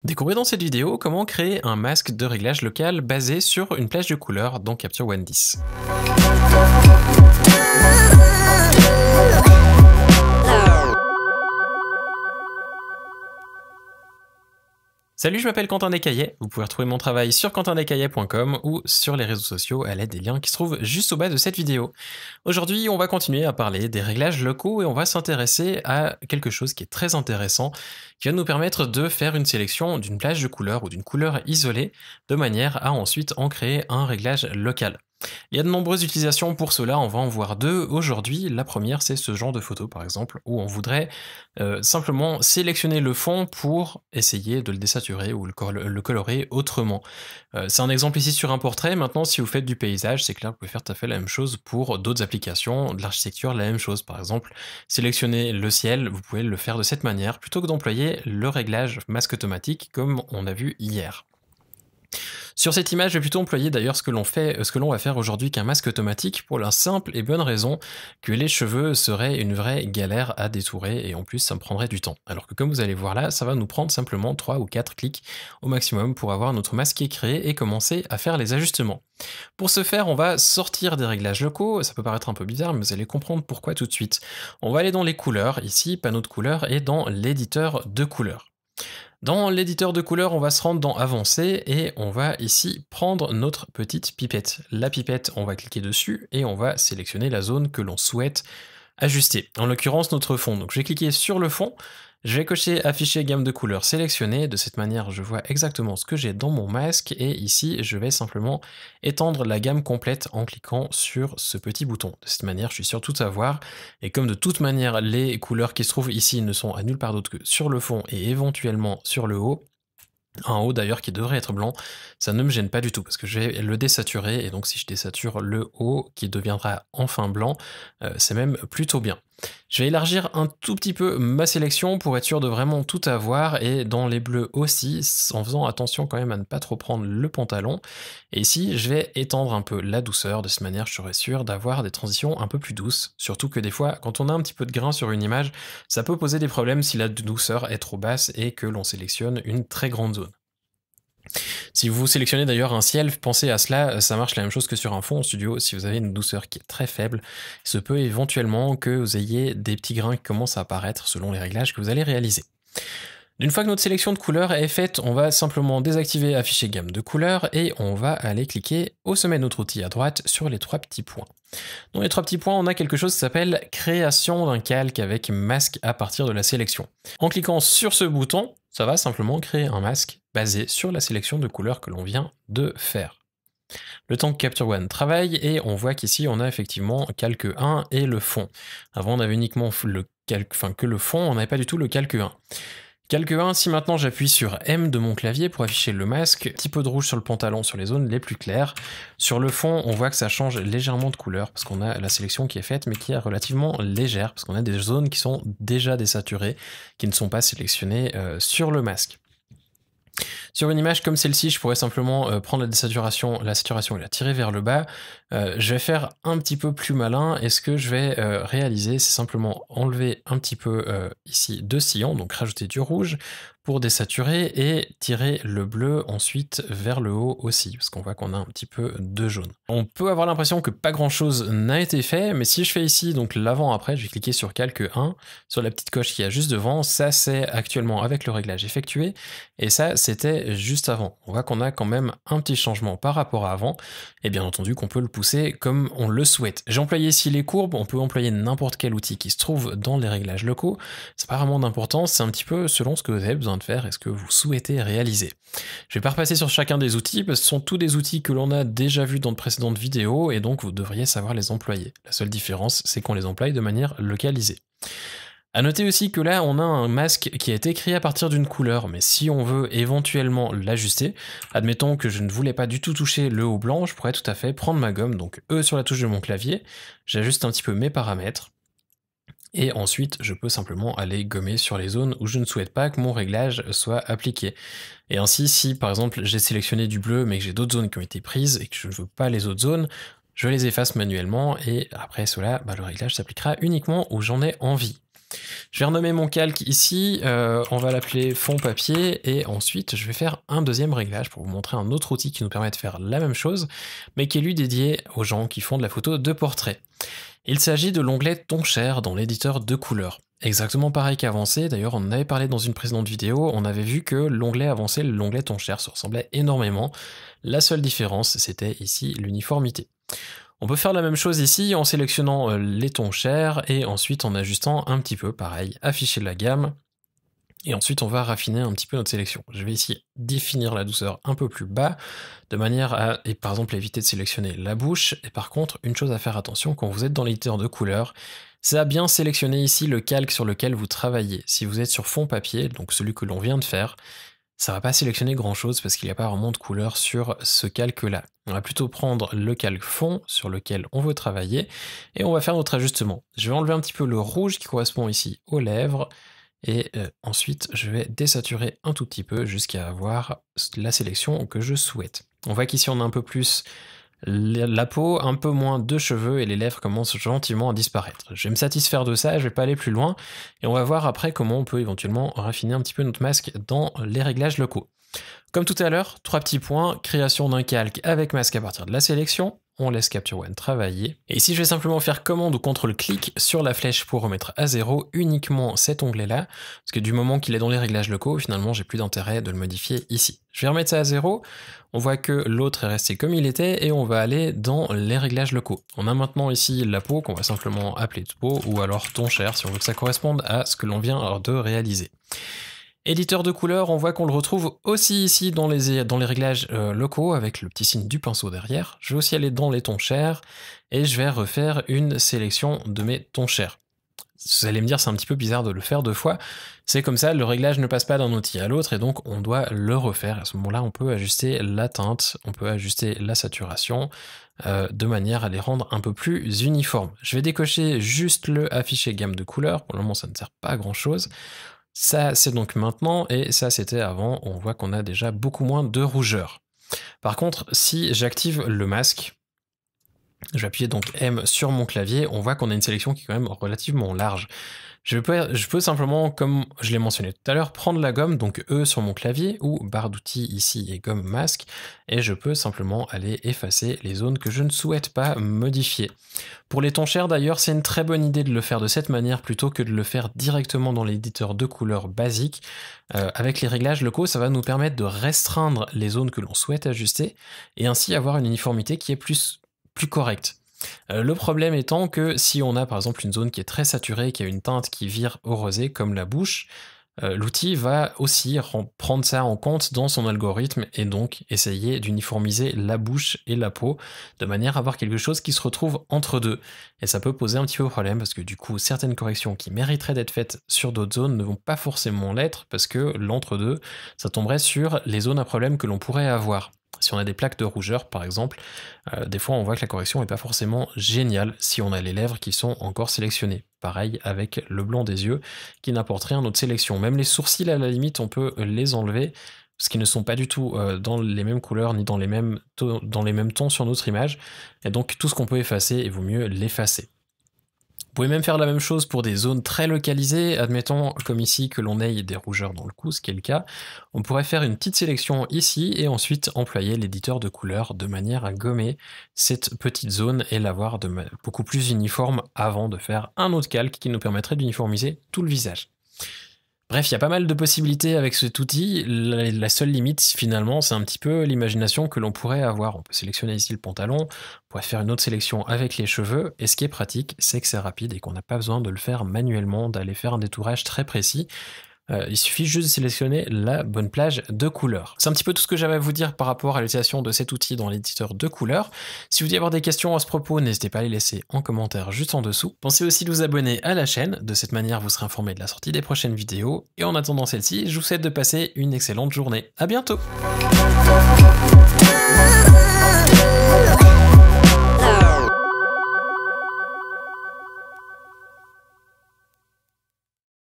Découvrez dans cette vidéo comment créer un masque de réglage local basé sur une plage de couleurs dans Capture One 10. Salut, je m'appelle Quentin Descaillets. Vous pouvez retrouver mon travail sur quentindescaillets.com ou sur les réseaux sociaux à l'aide des liens qui se trouvent juste au bas de cette vidéo. Aujourd'hui, on va continuer à parler des réglages locaux et on va s'intéresser à quelque chose qui est très intéressant, qui va nous permettre de faire une sélection d'une plage de couleurs ou d'une couleur isolée de manière à ensuite en créer un réglage local. Il y a de nombreuses utilisations pour cela, on va en voir deux aujourd'hui. La première, c'est ce genre de photo par exemple, où on voudrait simplement sélectionner le fond pour essayer de le désaturer ou le colorer autrement. C'est un exemple ici sur un portrait. Maintenant, si vous faites du paysage, c'est clair, vous pouvez faire tout à fait la même chose pour d'autres applications, de l'architecture, la même chose. Par exemple, sélectionner le ciel, vous pouvez le faire de cette manière, plutôt que d'employer le réglage masque automatique comme on a vu hier. Sur cette image, je vais plutôt employer d'ailleurs ce que l'on va faire aujourd'hui qu'un masque automatique pour la simple et bonne raison que les cheveux seraient une vraie galère à détourer et en plus ça me prendrait du temps. Alors que comme vous allez voir là, ça va nous prendre simplement 3 ou 4 clics au maximum pour avoir notre masque qui est créé et commencer à faire les ajustements. Pour ce faire, on va sortir des réglages locaux, ça peut paraître un peu bizarre mais vous allez comprendre pourquoi tout de suite. On va aller dans les couleurs, ici panneau de couleurs et dans l'éditeur de couleurs. Dans l'éditeur de couleurs, on va se rendre dans Avancé et on va ici prendre notre petite pipette. La pipette, on va cliquer dessus et on va sélectionner la zone que l'on souhaite ajuster. En l'occurrence, notre fond. Donc je vais cliquer sur le fond, je vais cocher afficher gamme de couleurs sélectionnée. De cette manière, je vois exactement ce que j'ai dans mon masque et ici, je vais simplement étendre la gamme complète en cliquant sur ce petit bouton. De cette manière, je suis sûr de tout avoir. Et comme de toute manière, les couleurs qui se trouvent ici ne sont à nulle part d'autre que sur le fond et éventuellement sur le haut, un haut d'ailleurs qui devrait être blanc, ça ne me gêne pas du tout parce que je vais le désaturer et donc si je désature le haut qui deviendra enfin blanc, c'est même plutôt bien. Je vais élargir un tout petit peu ma sélection pour être sûr de vraiment tout avoir et dans les bleus aussi, en faisant attention quand même à ne pas trop prendre le pantalon. Et ici, je vais étendre un peu la douceur, de cette manière je serai sûr d'avoir des transitions un peu plus douces. Surtout que des fois, quand on a un petit peu de grain sur une image, ça peut poser des problèmes si la douceur est trop basse et que l'on sélectionne une très grande zone. Si vous sélectionnez d'ailleurs un ciel, pensez à cela, ça marche la même chose que sur un fond en studio. Si vous avez une douceur qui est très faible, il se peut éventuellement que vous ayez des petits grains qui commencent à apparaître selon les réglages que vous allez réaliser. Une fois que notre sélection de couleurs est faite, on va simplement désactiver afficher gamme de couleurs et on va aller cliquer au sommet de notre outil à droite sur les 3 petits points. Dans les 3 petits points, on a quelque chose qui s'appelle création d'un calque avec masque à partir de la sélection. En cliquant sur ce bouton, ça va simplement créer un masque basé sur la sélection de couleurs que l'on vient de faire. Le temps que Capture One travaille et on voit qu'ici on a effectivement calque 1 et le fond. Avant on avait uniquement que le fond, on n'avait pas du tout le calque 1. Calque 1, si maintenant j'appuie sur M de mon clavier pour afficher le masque, petit peu de rouge sur le pantalon sur les zones les plus claires. Sur le fond, on voit que ça change légèrement de couleur parce qu'on a la sélection qui est faite mais qui est relativement légère parce qu'on a des zones qui sont déjà désaturées, qui ne sont pas sélectionnées sur le masque. Sur une image comme celle-ci, je pourrais simplement prendre la saturation et la tirer vers le bas. Je vais faire un petit peu plus malin et ce que je vais réaliser, c'est simplement enlever un petit peu ici de sillon, donc rajouter du rouge pour désaturer et tirer le bleu ensuite vers le haut aussi, parce qu'on voit qu'on a un petit peu de jaune. On peut avoir l'impression que pas grand chose n'a été fait, mais si je fais ici donc l'avant-après, je vais cliquer sur calque 1, sur la petite coche qui est juste devant, ça c'est actuellement avec le réglage effectué, et ça c'était juste avant. On voit qu'on a quand même un petit changement par rapport à avant, et bien entendu qu'on peut le pousser comme on le souhaite. J'ai employé ici les courbes, on peut employer n'importe quel outil qui se trouve dans les réglages locaux, c'est pas vraiment d'importance, c'est un petit peu selon ce que vous avez besoin de faire et ce que vous souhaitez réaliser. Je vais pas repasser sur chacun des outils parce que ce sont tous des outils que l'on a déjà vus dans de précédentes vidéos et donc vous devriez savoir les employer. La seule différence, c'est qu'on les emploie de manière localisée. A noter aussi que là, on a un masque qui a été créé à partir d'une couleur, mais si on veut éventuellement l'ajuster, admettons que je ne voulais pas du tout toucher le haut blanc, je pourrais tout à fait prendre ma gomme, donc E sur la touche de mon clavier, j'ajuste un petit peu mes paramètres, et ensuite je peux simplement aller gommer sur les zones où je ne souhaite pas que mon réglage soit appliqué. Et ainsi, si par exemple j'ai sélectionné du bleu mais que j'ai d'autres zones qui ont été prises et que je ne veux pas les autres zones, je les efface manuellement et après cela, le réglage s'appliquera uniquement où j'en ai envie. Je vais renommer mon calque ici, on va l'appeler fond papier, et ensuite je vais faire un deuxième réglage pour vous montrer un autre outil qui nous permet de faire la même chose, mais qui est lui dédié aux gens qui font de la photo de portrait. Il s'agit de l'onglet Ton Cher dans l'éditeur de couleurs. Exactement pareil qu'Avancé, d'ailleurs on en avait parlé dans une précédente vidéo, on avait vu que l'onglet Avancé et l'onglet Ton Cher se ressemblaient énormément. La seule différence, c'était ici l'uniformité. On peut faire la même chose ici en sélectionnant les tons chers et ensuite en ajustant un petit peu, pareil, afficher la gamme. Et ensuite on va raffiner un petit peu notre sélection. Je vais ici définir la douceur un peu plus bas, de manière à, et par exemple, éviter de sélectionner la bouche. Et par contre, une chose à faire attention quand vous êtes dans l'éditeur de couleurs, c'est à bien sélectionner ici le calque sur lequel vous travaillez. Si vous êtes sur fond papier, donc celui que l'on vient de faire, ça va pas sélectionner grand chose parce qu'il n'y a pas vraiment de couleur sur ce calque-là. On va plutôt prendre le calque fond sur lequel on veut travailler et on va faire notre ajustement. Je vais enlever un petit peu le rouge qui correspond ici aux lèvres et ensuite je vais désaturer un tout petit peu jusqu'à avoir la sélection que je souhaite. On voit qu'ici on a un peu plus la peau, un peu moins de cheveux et les lèvres commencent gentiment à disparaître. Je vais me satisfaire de ça, je vais pas aller plus loin et on va voir après comment on peut éventuellement raffiner un petit peu notre masque dans les réglages locaux. Comme tout à l'heure, 3 petits points, création d'un calque avec masque à partir de la sélection, on laisse Capture One travailler. Et ici je vais simplement faire commande ou CTRL-clic sur la flèche pour remettre à 0 uniquement cet onglet-là, parce que du moment qu'il est dans les réglages locaux, finalement j'ai plus d'intérêt de le modifier ici. Je vais remettre ça à 0, on voit que l'autre est resté comme il était, et on va aller dans les réglages locaux. On a maintenant ici la peau, qu'on va simplement appeler peau, ou alors ton cher, si on veut que ça corresponde à ce que l'on vient de réaliser. Éditeur de couleurs, on voit qu'on le retrouve aussi ici dans les réglages locaux avec le petit signe du pinceau derrière. Je vais aussi aller dans les tons chers et je vais refaire une sélection de mes tons chers. Vous allez me dire c'est un petit peu bizarre de le faire deux fois, c'est comme ça, le réglage ne passe pas d'un outil à l'autre et donc on doit le refaire. À ce moment-là, on peut ajuster la teinte, on peut ajuster la saturation de manière à les rendre un peu plus uniformes. Je vais décocher juste le afficher gamme de couleurs, pour le moment ça ne sert pas à grand chose. Ça, c'est donc maintenant, et ça, c'était avant. On voit qu'on a déjà beaucoup moins de rougeur. Par contre, si j'active le masque, je vais appuyer donc M sur mon clavier, on voit qu'on a une sélection qui est quand même relativement large. Je peux simplement, comme je l'ai mentionné tout à l'heure, prendre la gomme, donc E sur mon clavier, ou barre d'outils ici et gomme masque, et je peux simplement aller effacer les zones que je ne souhaite pas modifier. Pour les tons chers d'ailleurs, c'est une très bonne idée de le faire de cette manière plutôt que de le faire directement dans l'éditeur de couleurs basique. Avec les réglages locaux, ça va nous permettre de restreindre les zones que l'on souhaite ajuster, et ainsi avoir une uniformité qui est plus correcte. Le problème étant que si on a par exemple une zone qui est très saturée, qui a une teinte qui vire au rosé comme la bouche, l'outil va aussi prendre ça en compte dans son algorithme et donc essayer d'uniformiser la bouche et la peau de manière à avoir quelque chose qui se retrouve entre deux. Et ça peut poser un petit peu problème parce que du coup certaines corrections qui mériteraient d'être faites sur d'autres zones ne vont pas forcément l'être parce que l'entre-deux, ça tomberait sur les zones à problème que l'on pourrait avoir. Si on a des plaques de rougeur par exemple, des fois on voit que la correction n'est pas forcément géniale si on a les lèvres qui sont encore sélectionnées. Pareil avec le blanc des yeux qui n'apporte rien à notre sélection. Même les sourcils à la limite on peut les enlever parce qu'ils ne sont pas du tout dans les mêmes couleurs ni dans les mêmes tons sur notre image. Et donc tout ce qu'on peut effacer, il vaut mieux l'effacer. Vous pouvez même faire la même chose pour des zones très localisées, admettons comme ici que l'on ait des rougeurs dans le cou, ce qui est le cas. On pourrait faire une petite sélection ici et ensuite employer l'éditeur de couleurs de manière à gommer cette petite zone et l'avoir beaucoup plus uniforme avant de faire un autre calque qui nous permettrait d'uniformiser tout le visage. Bref, il y a pas mal de possibilités avec cet outil. La seule limite, finalement, c'est un petit peu l'imagination que l'on pourrait avoir. On peut sélectionner ici le pantalon, on pourrait faire une autre sélection avec les cheveux, et ce qui est pratique, c'est que c'est rapide et qu'on n'a pas besoin de le faire manuellement, d'aller faire un détourage très précis. Il suffit juste de sélectionner la bonne plage de couleurs. C'est un petit peu tout ce que j'avais à vous dire par rapport à l'utilisation de cet outil dans l'éditeur de couleurs. Si vous voulez avoir des questions à ce propos, n'hésitez pas à les laisser en commentaire juste en dessous. Pensez aussi de vous abonner à la chaîne, de cette manière vous serez informé de la sortie des prochaines vidéos. Et en attendant celle-ci, je vous souhaite de passer une excellente journée. À bientôt!